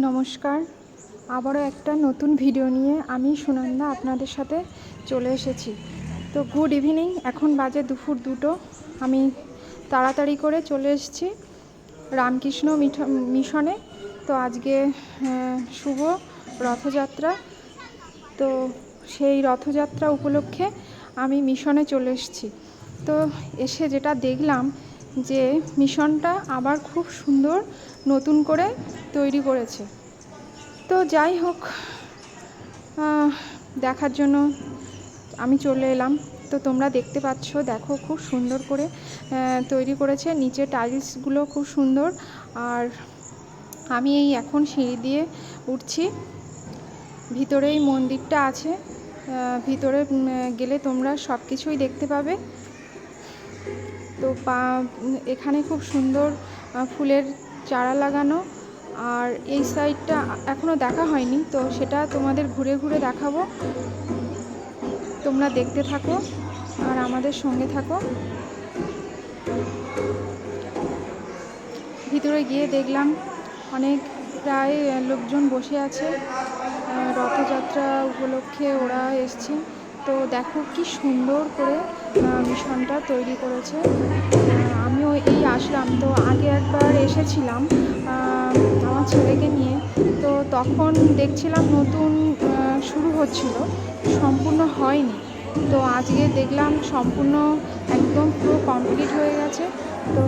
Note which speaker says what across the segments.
Speaker 1: নমস্কার, আবারও একটা নতুন ভিডিও নিয়ে আমি সুনন্দা আপনাদের সাথে চলে এসেছি। তো গুড ইভিনিং, এখন বাজে দুপুর 2টো। আমি তাড়াতাড়ি করে চলে এসেছি রামকৃষ্ণ মিশনে। তো আজকে শুভ রথযাত্রা, তো সেই রথযাত্রা উপলক্ষে আমি মিশনে চলে এসেছি। তো এসে যেটা দেখলাম যে মিশনটা আবার খুব সুন্দর নতুন করে তৈরি করেছে। তো যাই হোক, দেখার জন্য আমি চলে এলাম। তো তোমরা দেখতে পাচ্ছ, দেখো খুব সুন্দর করে তৈরি করেছে, নিচে টাইলসগুলো খুব সুন্দর। আর আমি এই এখন সিঁড়ি দিয়ে উঠছি, ভিতরেই মন্দিরটা আছে। ভিতরে গেলে তোমরা সব কিছুই দেখতে পাবে। তো এখানে খুব সুন্দর ফুলের চারা লাগানো, আর এই সাইডটা এখনও দেখা হয়নি, তো সেটা তোমাদের ঘুরে ঘুরে দেখাবো। তোমরা দেখতে থাকো আর আমাদের সঙ্গে থাকো। ভিতরে গিয়ে দেখলাম অনেক প্রায় লোকজন বসে আছে, রথযাত্রা উপলক্ষে ওরা এসছে। তো দেখো কি সুন্দর করে মিশনটা তৈরি করেছে। আমিও এই আসলাম, তো আগে একবার এসেছিলাম আমার ছেলেকে নিয়ে। তো তখন দেখছিলাম নতুন শুরু হচ্ছিল, সম্পূর্ণ হয়নি। তো আজকে দেখলাম সম্পূর্ণ একদম পুরো কমপ্লিট হয়ে গেছে। তো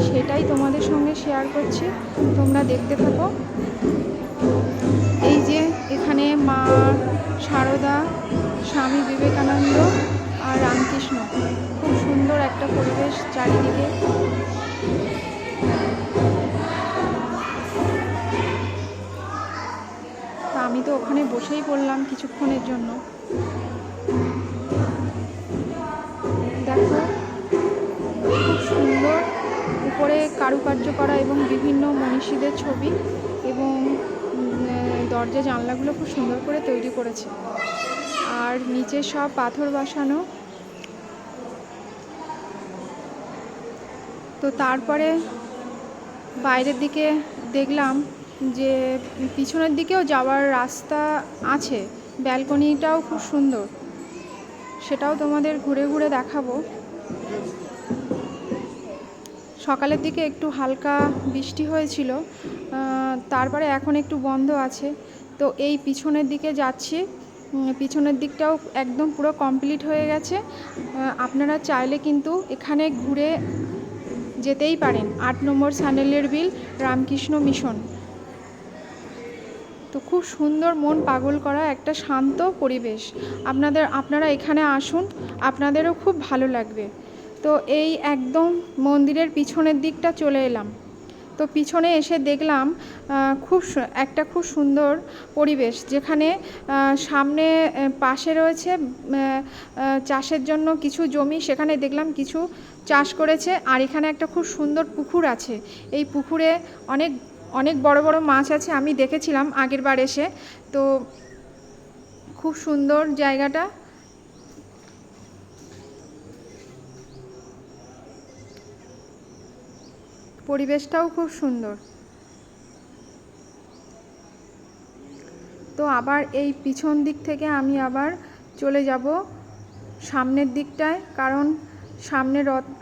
Speaker 1: সেটাই তোমাদের সঙ্গে শেয়ার করছি, তোমরা দেখতে থাকো। এই যে এখানে মা শারদা, স্বামী বিবেকানন্দ আর রামকৃষ্ণ, খুব সুন্দর একটা পরিবেশ চারিদিকে। তো আমি তো ওখানে বসেই পড়লাম কিছুক্ষণের জন্য। দেখো খুব সুন্দর উপরে কারুকার্য করা এবং বিভিন্ন মনীষীদের ছবি, এবং দরজা জানলাগুলো খুব সুন্দর করে তৈরি করেছে। আর নিচে সব পাথর বসানো। তো তারপরে বাইরের দিকে দেখলাম যে পিছনের দিকেও যাওয়ার রাস্তা আছে, ব্যালকনিটাও খুব সুন্দর, সেটাও তোমাদের ঘুরে ঘুরে দেখাবো। সকালের দিকে একটু হালকা বৃষ্টি হয়েছিল, তারপরে এখন একটু বন্ধ আছে। তো এই পিছনের দিকে যাচ্ছি, পিছনের দিকটাও একদম পুরো কমপ্লিট হয়ে গেছে। আপনারা চাইলে কিন্তু এখানে ঘুরে যেতেই পারেন। 8 নম্বর স্যান্ডেলের বিল, রামকৃষ্ণ মিশন। তো খুব সুন্দর, মন পাগল করা একটা শান্ত পরিবেশ। আপনারা এখানে আসুন, আপনাদেরও খুব ভালো লাগবে। তো এই একদম মন্দিরের পিছনের দিকটা চলে এলাম। তো পিছনে এসে দেখলাম খুব সুন্দর পরিবেশ, যেখানে সামনে পাশে রয়েছে চাষের জন্য কিছু জমি, সেখানে দেখলাম কিছু চাষ করেছে। আর এখানে একটা খুব সুন্দর পুকুর আছে। এই পুকুরে অনেক অনেক বড় বড় মাছ আছে, আমি দেখেছিলাম আগের বার এসে। তো খুব সুন্দর জায়গাটা। পরিবেশটাও খুব সুন্দর। তো আবার এই পিছন দিক থেকে আমি আবার চলে যাব সামনের দিকটায়, কারণ সামনে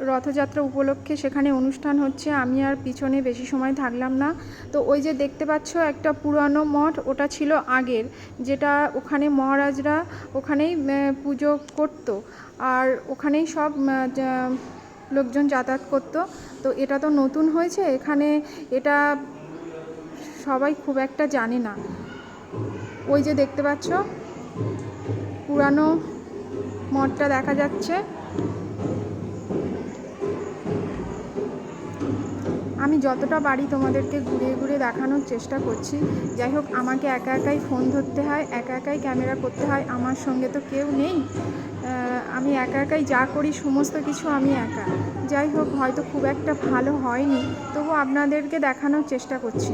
Speaker 1: রথযাত্রা উপলক্ষে সেখানে অনুষ্ঠান হচ্ছে। আমি আর পিছনে বেশি সময় থাকলাম না। তো ওই যে দেখতে পাচ্ছ একটা পুরানো মঠ, ওটা ছিল আগের, যেটা ওখানে মহারাজরা ওখানেই পুজো করত, আর ওখানেই সব লোকজন যাতায়াত করতো। তো এটা তো নতুন হয়েছে এখানে, এটা সবাই খুব একটা জানে না। ওই যে দেখতে পাচ্ছ পুরানো মঠটা দেখা যাচ্ছে। আমি যতটা পারি তোমাদেরকে ঘুরিয়ে ঘুরিয়ে দেখানোর চেষ্টা করছি। যাই হোক, আমাকে একা একাই ফোন ধরতে হয়, একা একাই ক্যামেরা করতে হয়, আমার সঙ্গে তো কেউ নেই। আমি একা একাই যা করি সমস্ত কিছু আমি একা। যাই হোক, হয়তো খুব একটা ভালো হয়নি, তবু আপনাদেরকে দেখানোর চেষ্টা করছি।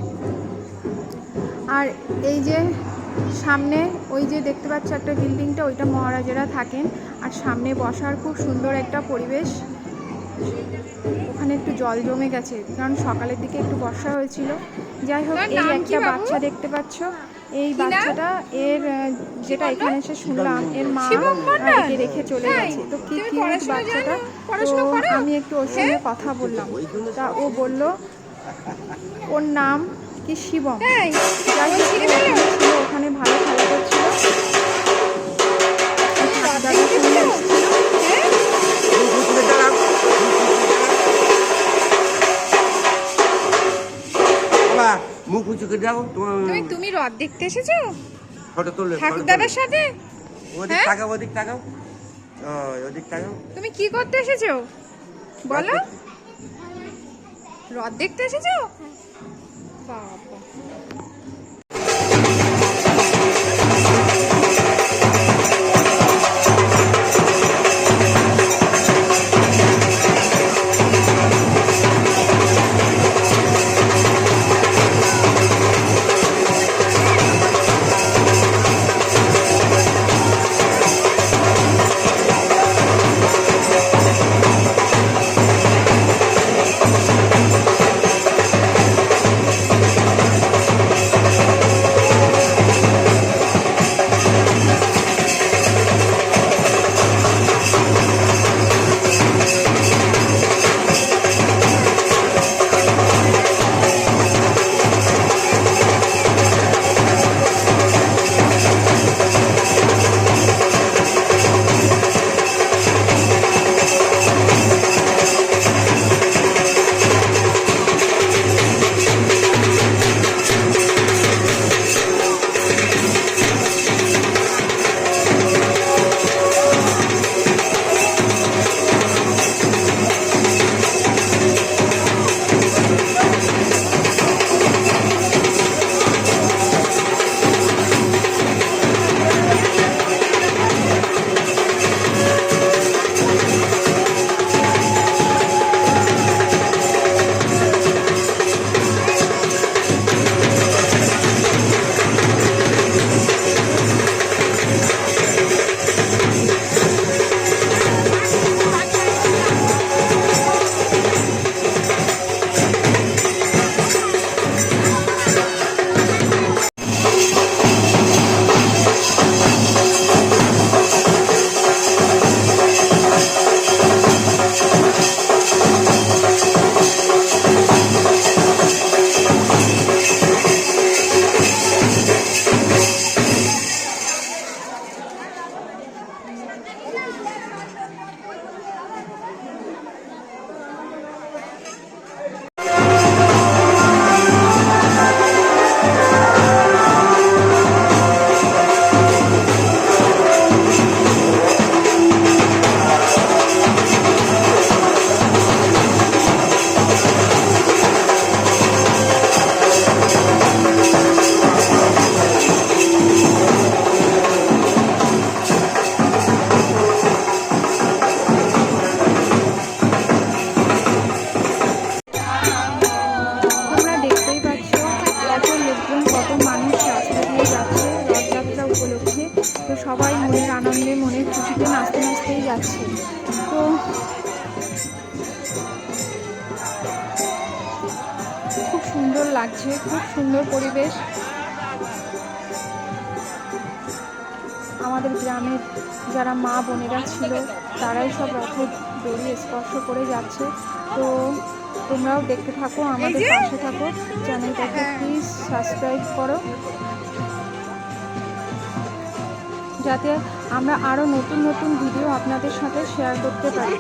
Speaker 1: আর এই যে সামনে ওই যে দেখতে পাচ্ছ একটা বিল্ডিংটা, ওইটা মহারাজারা থাকেন। আর সামনে বসার খুব সুন্দর একটা পরিবেশ। ওখানে একটু জল জমে গেছে, কারণ সকালের দিকে একটু বর্ষা হয়েছিল। যাই হোক, এই একটা বাচ্চা দেখতে পাচ্ছ, এই বাচ্চাটা এর যেটা এখানে এসে শুনলাম এর মা একে রেখে চলে গেছে। তো কি কিউট বাচ্চাটা। তো আমি একটু ওর সঙ্গে কথা বললাম, তা ও বলল ওর নাম কি শিবম। যাই হোক, ছিল ওখানে ভালো খেলা করছিল। দাদার সঙ্গে
Speaker 2: মুখ উঁচু করে দাও।
Speaker 1: তুমি রথ দেখতে এসেছো
Speaker 2: ফটো তুলবে
Speaker 1: ঠাকুর দাদার সাথে?
Speaker 2: ওদিক তাকাও, ওদিক তাকাও, ওদিক তাকাও।
Speaker 1: তুমি কি করতে এসেছো বলো? রথ দেখতে এসেছো? বাবা, সবাই মনের আনন্দে মনের খুশিতে নাচতে নাচতেই যাচ্ছে। তো খুব সুন্দর লাগছে, খুব সুন্দর পরিবেশ। আমাদের গ্রামের যারা মা বোনেরা ছিল তারাই সব রথের দড়ি স্পর্শ করে যাচ্ছে। তো তোমরাও দেখতে থাকো, আমাদের পাশে থাকো, চ্যানেলটাকে প্লিজ সাবস্ক্রাইব করো, যাতে আমরা আরও নতুন নতুন ভিডিও আপনাদের সাথে শেয়ার করতে পারি।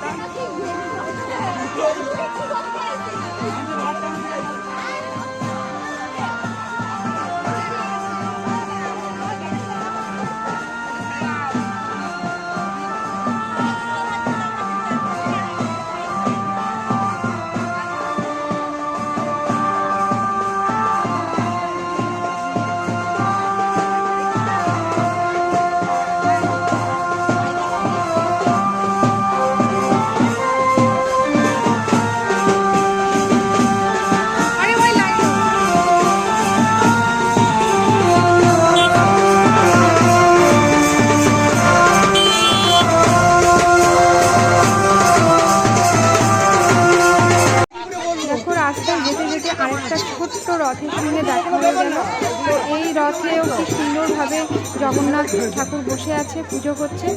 Speaker 1: তো এই রথেও কি সুন্দরভাবে জগন্নাথ ঠাকুর বসে আছে, পুজো করছে।